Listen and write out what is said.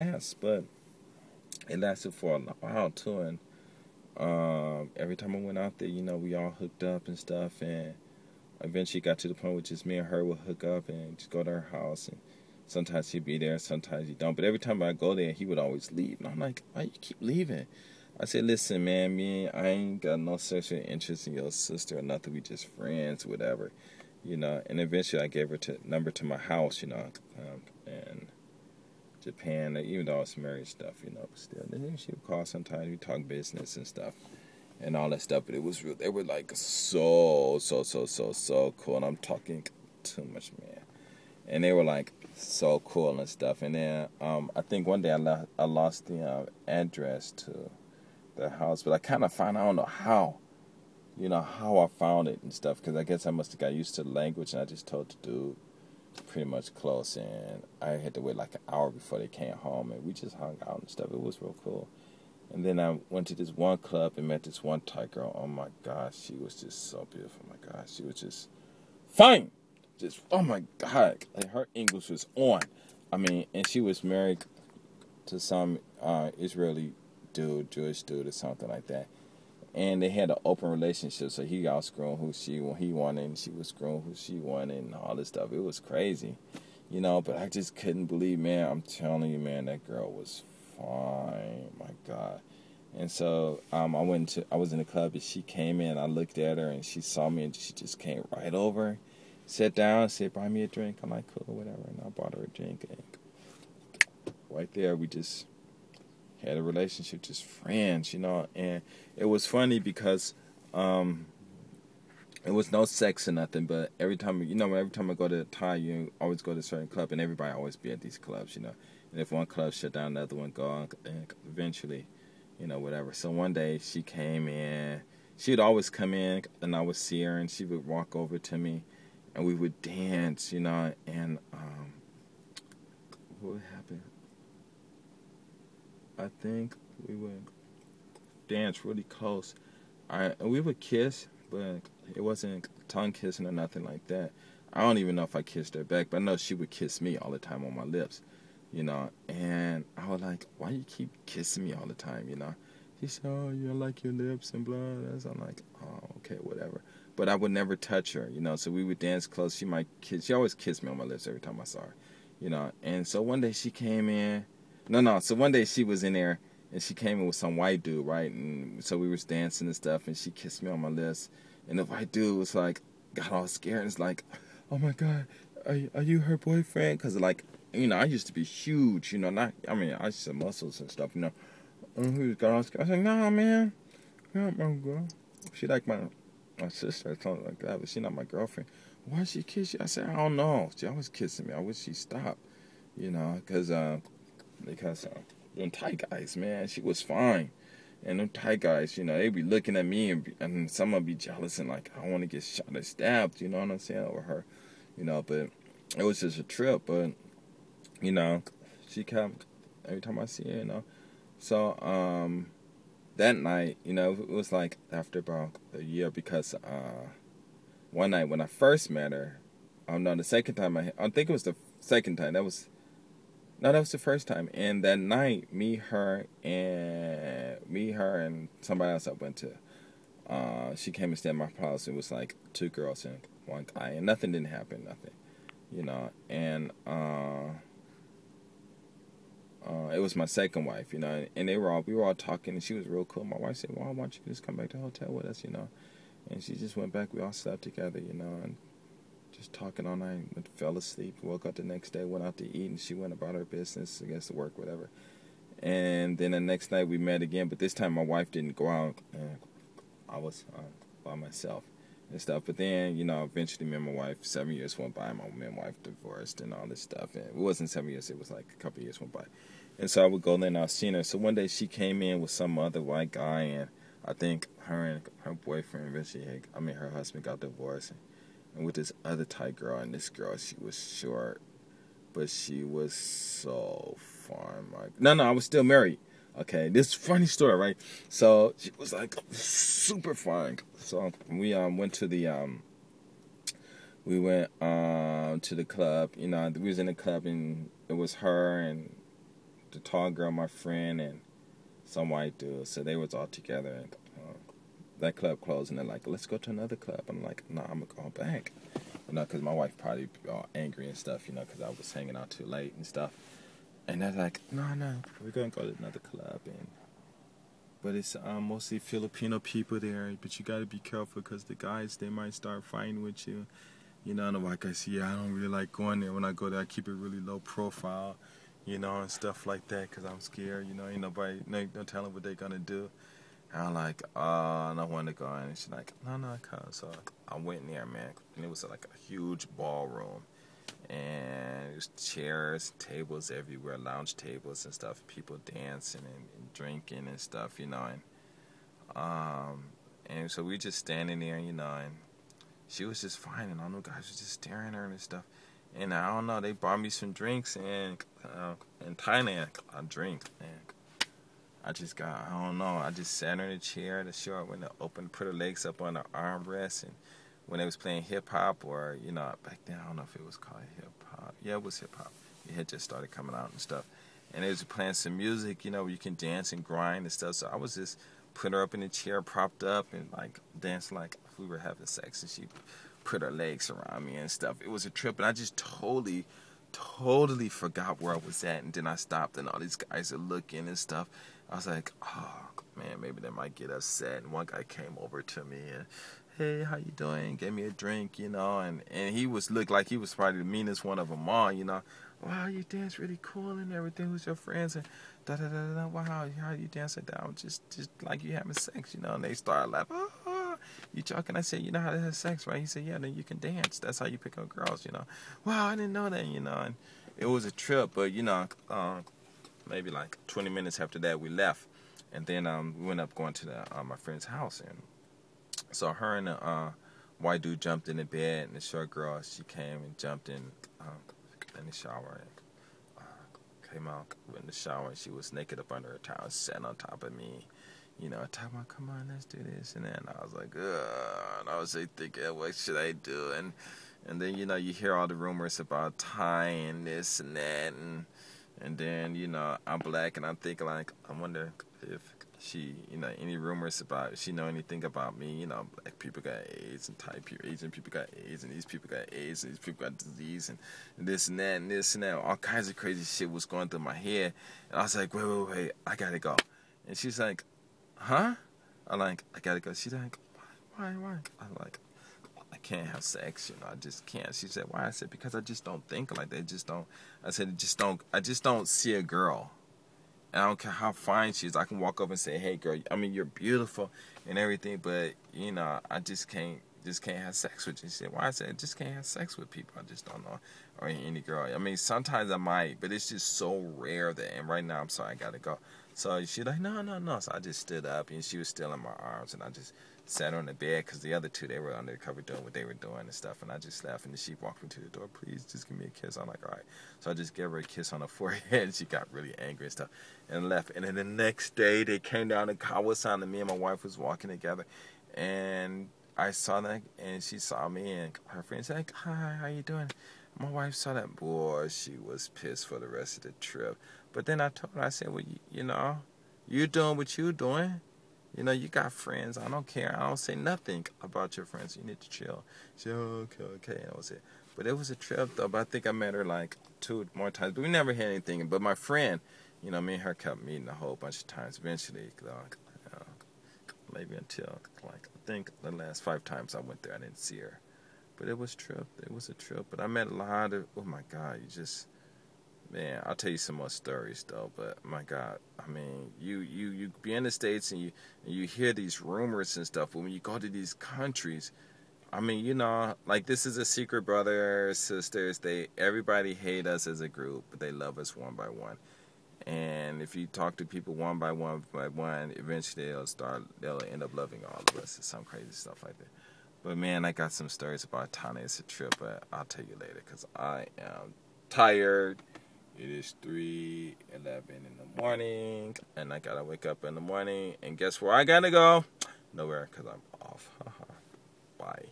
last, but it lasted for a while too. And every time I went out there, we all hooked up and stuff. And eventually got to the point where just me and her would hook up and just go to her house. And sometimes he'd be there, sometimes he don't. But every time I go there, he would always leave. And I'm like, why you keep leaving? I said, listen, man, I ain't got no sexual interest in your sister or nothing. We just friends, whatever. And eventually I gave her number to my house, and Japan, even though it's married stuff, but still. And then she would call sometimes, we talk business and stuff and all that stuff, but it was real. They were like so cool, and I'm talking too much, man. And they were like so cool and stuff. And then I think one day I lost the address to the house, but I kind of found, I don't know how, how I found it and stuff, because I guess I must have got used to the language, and I just told the dude pretty much close, and I had to wait like an hour before they came home, and we just hung out and stuff. It was real cool. And then I went to this one club and met this one Thai girl. Oh my gosh, she was just so beautiful. Oh my gosh, she was just fine. Just, oh my God, like her English was on. I mean, and she was married to some Israeli dude, Jewish dude or something like that. And they had an open relationship, so he got screwing he wanted, and she was screwing who she wanted, and all this stuff. It was crazy, But I just couldn't believe, man. I'm telling you, man, that girl was fine. My God. And so I was in the club, and she came in. I looked at her, and she saw me, and she just came right over, sat down, said, "Buy me a drink." I'm like, "Cool, whatever." And I bought her a drink, and right there, we just had a relationship, just friends, And it was funny because it was no sex or nothing, but every time I go to Thai, you always go to a certain club, and everybody always be at these clubs, And if one club shut down, another one go on, and eventually, whatever. So one day she came in. She would always come in, and I would see her, and she would walk over to me, and we would dance, And what happened? I think we would dance really close. We would kiss, but it wasn't tongue kissing or nothing like that. I don't even know if I kissed her back, but I know she would kiss me all the time on my lips, And I was like, "Why you keep kissing me all the time?" She said, "Oh, you like your lips and blah." So I'm like, "Oh, okay, whatever." But I would never touch her, So we would dance close. She might kiss. She always kissed me on my lips every time I saw her, And so one day she came in. No. So one day she was in there, and she came in with some white dude, right? And so we was dancing and stuff, and she kissed me on my lips, and the white dude was like, got all scared, and it's like, "Oh my God, are you her boyfriend?" Because like, I used to be huge, I used to have muscles and stuff, And he got all scared. I said, "Nah, man, you're not my girl. She like my sister or something like that, but she not my girlfriend." "Why she kiss you?" I said, "I don't know. She always kissing me. I wish she stopped, because them Thai guys, man, she was fine. And them Thai guys, they be looking at me, and some of be jealous and like, I want to get shot or stabbed, you know what I'm saying, over her, But it was just a trip, but you know, she kept every time I see her, So that night, it was like after about a year, because one night when I first met her, oh no, the second time I think it was the second time. No, that was the first time. And that night, me, her, and somebody else I went to. She came and stayed at my house. It was like two girls and one guy, and nothing didn't happen, nothing, And it was my second wife, And we were all talking, and she was real cool. My wife said, "Well, why don't you just come back to the hotel with us, And she just went back. We all slept together, and just talking all night. Fell asleep. Woke up the next day. Went out to eat, and she went about her business. I guess to work, whatever. And then the next night we met again, but this time my wife didn't go out. And I was by myself and stuff. But then, eventually me and my wife, 7 years went by. Me and my wife divorced and all this stuff. And it wasn't 7 years. It was like a couple of years went by. And so I would go there, and I was seeing her. So one day she came in with some other white guy, and I think her and her boyfriend eventually, her husband got divorced. And with this other Thai girl, and this girl, she was short, but she was so fine. Like, no, I was still married. Okay, this funny story, right? So she was like super fine. So we went to the club. We was in the club, and it was her and the tall girl, my friend, and some white dude. So they was all together, and that club closed, and they're like, let's go to another club. I'm like, no, I'm going back. Because my wife probably be all angry and stuff, because I was hanging out too late and stuff. And they're like, no, we're going to go to another club. But it's mostly Filipino people there. But you got to be careful because the guys, they might start fighting with you. And like I see, I don't really like going there. When I go there, I keep it really low profile, and stuff like that because I'm scared. Ain't nobody, no telling what they're going to do. And I'm like, I don't want to go. And she's like, no, come. So I went in there, man. And it was like a huge ballroom. And there's chairs, tables everywhere, lounge tables and stuff. People dancing and drinking and stuff, And so we just standing there, and she was just fine. And all the guys were just staring at her and stuff. And I don't know, they bought me some drinks. And in Thailand, I drink. And I don't know, I just sat her in a chair. The short when they put her legs up on the armrest. And when they was playing hip-hop or, back then, I don't know if it was called hip-hop. Yeah, it was hip-hop. It had just started coming out and stuff. And they was playing some music, where you can dance and grind and stuff. So I was just putting her up in the chair, propped up, and, dancing like if we were having sex. And she put her legs around me and stuff. It was a trip, and I just totally forgot where I was at. And then I stopped, and all these guys are looking and stuff. I was like, oh, man, maybe they might get upset. And one guy came over to me and, hey, how you doing? Gave me a drink, and he looked like he was probably the meanest one of them all, Wow, you dance really cool and everything. Who's your friends? And da-da-da-da. Wow, how you dancing down? Just like you having sex, And they started laughing. Oh, you joking? I said, you know how to have sex, right? He said, yeah, then you can dance. That's how you pick up girls, Wow, I didn't know that, And it was a trip, but, maybe like 20 minutes after that, we left. And then we went up going to my friend's house, and so her and the white dude jumped in the bed, and the short girl, she came and jumped in the shower and came out in the shower, and she was naked up under her towel, sat on top of me, talking about, come on, let's do this, and then I was like, ugh, and I was thinking, what should I do, and then, you hear all the rumors about Thai and this and that, and then, I'm black, and I'm thinking, like, I wonder if she, any rumors about, if she know anything about me, black people got AIDS, and Thai people, Asian people got AIDS, and these people got AIDS, and these people got disease, and this and that, and this and that. All kinds of crazy shit was going through my head. And I was like, wait, I gotta go. And she's like, huh? I'm like, I gotta go. She's like, why? I'm like, I can't have sex, I just can't. She said, why? I said, because I just don't think like that. I just don't see a girl. And I don't care how fine she is. I can walk up and say, hey, girl, you're beautiful and everything, but, I just can't have sex with you. She said, why? I said, I just can't have sex with people. I just don't know. Or any girl. Sometimes I might, but it's just so rare and right now, I'm sorry, I got to go. So she's like, no. So I just stood up, and she was still in my arms, and I just sat on the bed because the other two, they were undercover doing what they were doing and stuff, and I just left, and she walked me to the door. Please, just give me a kiss. I'm like, all right. So I just gave her a kiss on the forehead, and she got really angry and stuff and left. And then the next day, they came down to Kawasan, and me and my wife was walking together, and I saw that, and she saw me, and her friend said, like, hi, how you doing? My wife saw that. Boy, she was pissed for the rest of the trip. But then I told her, I said, well, you doing what you doing. You got friends. I don't care. I don't say nothing about your friends. You need to chill. She said, oh, okay. And that was it. But it was a trip, though. But I think I met her like 2 more times. But we never had anything. But my friend, me and her kept meeting a whole bunch of times. Eventually, maybe until, I think the last 5 times I went there, I didn't see her. But it was a trip. But I met a lot of, oh, my God, man, I'll tell you some more stories, though, but my God, you be in the States and you hear these rumors and stuff, but when you go to these countries, like this is a secret, brothers, sisters, everybody hate us as a group, but they love us one by one. And if you talk to people one by one, eventually they'll end up loving all of us. It's some crazy stuff like that. But man, I got some stories about Thailand. It's a trip, but I'll tell you later, because I am tired. It is 3:11 in the morning, and I gotta wake up in the morning, and guess where I gotta go? Nowhere, because I'm off. Bye.